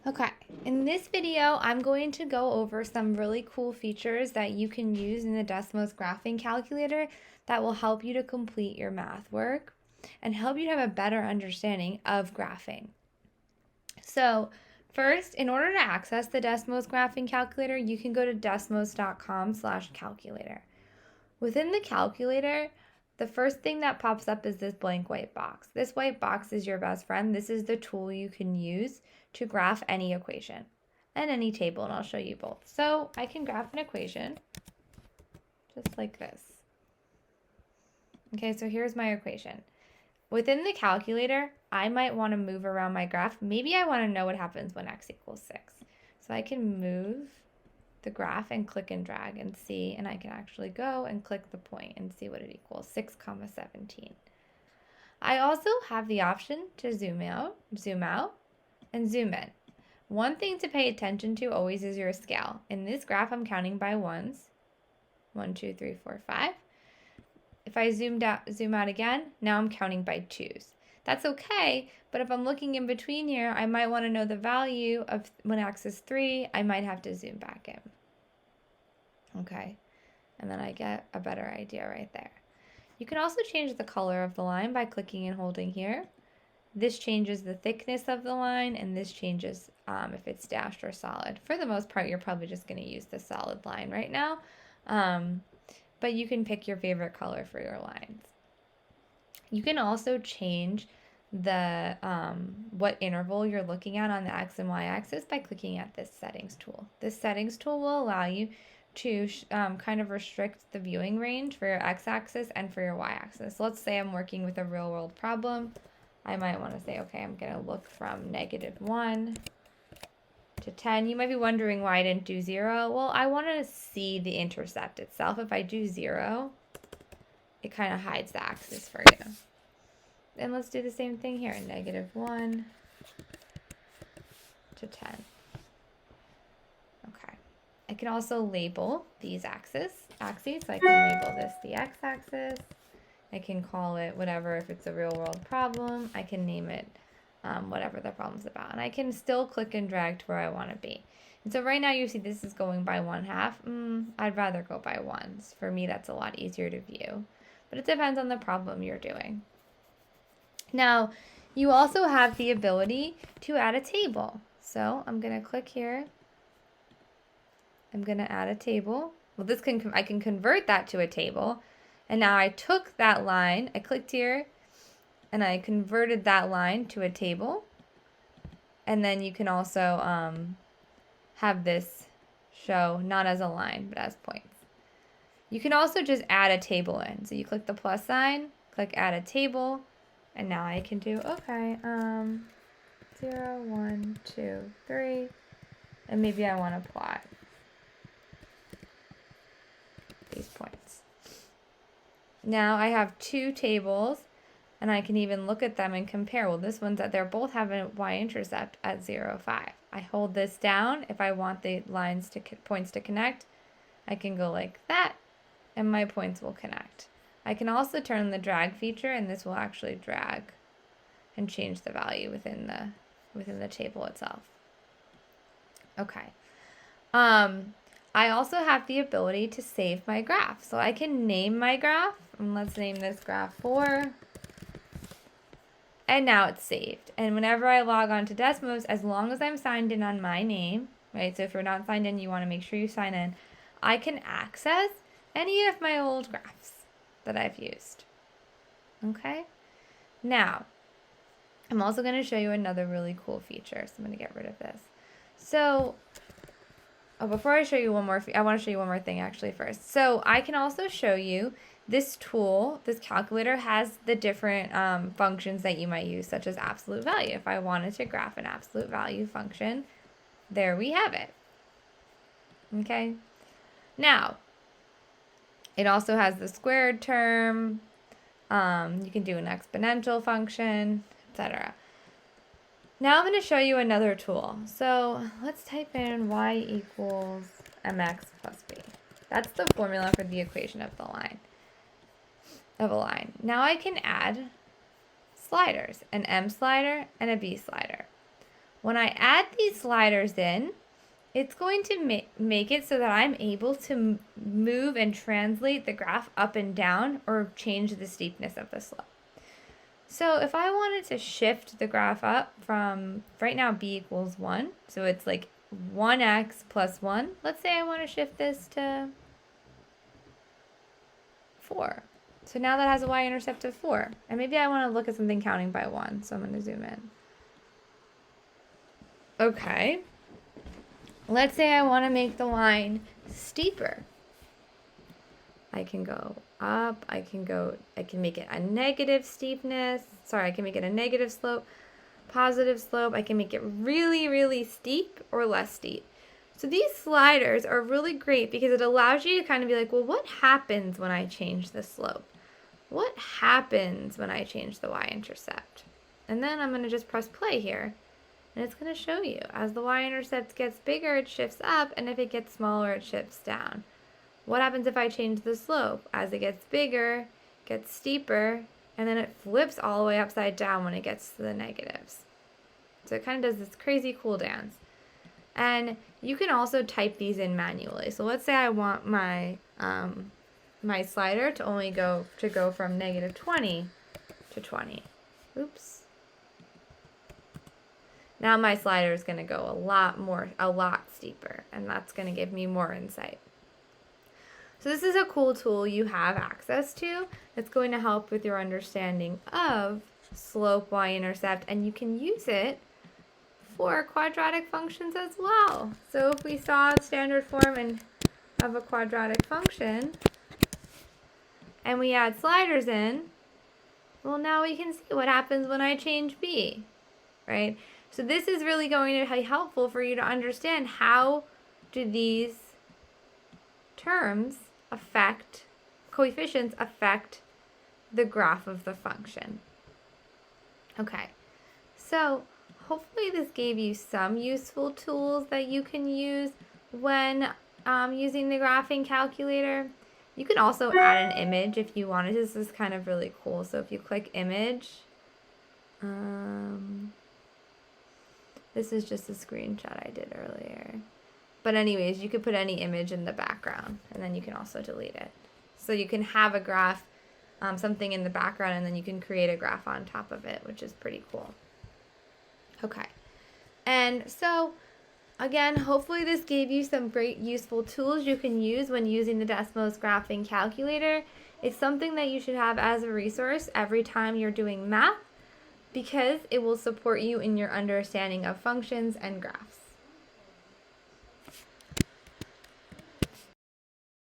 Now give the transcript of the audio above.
Okay, in this video, I'm going to go over some really cool features that you can use in the Desmos graphing calculator that will help you to complete your math work and help you to have a better understanding of graphing. So first, in order to access the Desmos graphing calculator, you can go to desmos.com/calculator. Within the calculator, the first thing that pops up is this blank white box. This white box is your best friend. This is the tool you can use to graph any equation and any table, and I'll show you both. So I can graph an equation just like this. Okay, so here's my equation. Within the calculator, I might want to move around my graph. Maybe I want to know what happens when x equals 6. So I can move the graph and click and drag and see, and I can actually go and click the point and see what it equals, 6, 17. I also have the option to zoom out, and zoom in. One thing to pay attention to always is your scale. In this graph, I'm counting by ones. 1, 2, 3, 4, 5. If I zoom out again, now I'm counting by twos. That's okay, but if I'm looking in between here, I might want to know the value of when x is 3, I might have to zoom back in. Okay, and then I get a better idea right there. You can also change the color of the line by clicking and holding here. This changes the thickness of the line, and this changes if it's dashed or solid. For the most part, you're probably just going to use the solid line right now, but you can pick your favorite color for your lines. You can also change the what interval you're looking at on the x and y axis by clicking at this settings tool. This settings tool will allow you to kind of restrict the viewing range for your x-axis and for your y-axis. So let's say I'm working with a real-world problem. I might want to say, okay, I'm going to look from -1 to 10. You might be wondering why I didn't do 0. Well, I want to see the intercept itself. If I do 0, it kind of hides the axis for you. And let's do the same thing here, -1 to 10. Okay. I can also label these axes. So I can label this the x-axis. I can call it whatever if it's a real-world problem. I can name it whatever the problem's about. And I can still click and drag to where I want to be. And so right now you see this is going by 1/2. I'd rather go by ones. For me, that's a lot easier to view. But it depends on the problem you're doing. Now, you also have the ability to add a table. So I'm going to click here. I'm going to add a table. Well, I can convert that to a table. And now I took that line, I clicked here, and I converted that line to a table. And then you can also have this show not as a line, but as points. You can also just add a table in. So you click the plus sign, click add a table, and now I can do, okay, 0, 1, 2, 3, and maybe I want to plot these points. Now I have two tables, and I can even look at them and compare. Well, this one's that they're both have a y-intercept at 0, 5. I hold this down. If I want the points to connect, I can go like that, and my points will connect. I can also turn the drag feature, and this will actually drag and change the value within the table itself. Okay. I also have the ability to save my graph. So I can name my graph, and let's name this graph 4. And now it's saved. And whenever I log on to Desmos, as long as I'm signed in on my name, right? So if you're not signed in, you want to make sure you sign in. I can access any of my old graphs that I've used. Okay? Now, I'm also going to show you another really cool feature. So I'm going to get rid of this. So, before I show you one more, I want to show you one more thing actually first. So I can also show you this tool, this calculator has the different functions that you might use, such as absolute value. If I wanted to graph an absolute value function, there we have it. Okay. Now, it also has the squared term. You can do an exponential function, etc. Now I'm going to show you another tool. So let's type in y equals mx plus b. That's the formula for the equation of a line. Now I can add sliders, an m slider and a b slider. When I add these sliders in, it's going to make it so that I'm able to move and translate the graph up and down or change the steepness of the slope. So if I wanted to shift the graph up from, right now b equals 1, so it's like 1x plus 1. Let's say I want to shift this to 4. So now that has a y-intercept of 4. And maybe I want to look at something counting by 1, so I'm going to zoom in. Okay. Let's say I want to make the line steeper. I can go up, I can make it a negative steepness. Sorry, I can make it a negative slope, positive slope. I can make it really, really steep or less steep. So these sliders are really great because it allows you to kind of be like, well, what happens when I change the slope? What happens when I change the y-intercept? And then I'm going to just press play here. And it's going to show you. As the y-intercept gets bigger, it shifts up, and if it gets smaller, it shifts down. What happens if I change the slope? As it gets bigger, it gets steeper, and then it flips all the way upside down when it gets to the negatives. So it kind of does this crazy cool dance. And you can also type these in manually. So let's say I want my my slider to only go from negative 20 to 20. Oops. Now my slider is going to go a lot steeper, and that's going to give me more insight. So this is a cool tool you have access to that's going to help with your understanding of slope, y-intercept, and you can use it for quadratic functions as well. So if we saw a standard form of a quadratic function, and we add sliders in, well, now we can see what happens when I change b, right? So this is really going to be helpful for you to understand how do these terms coefficients affect the graph of the function. Okay, so hopefully this gave you some useful tools that you can use when using the graphing calculator. You can also add an image if you wanted. This is kind of really cool. So if you click image, this is just a screenshot I did earlier. But anyways, you could put any image in the background, and then you can also delete it. So you can have a graph, something in the background, and then you can create a graph on top of it, which is pretty cool. Okay. And so, again, hopefully this gave you some great useful tools you can use when using the Desmos graphing calculator. It's something that you should have as a resource every time you're doing math, because it will support you in your understanding of functions and graphs.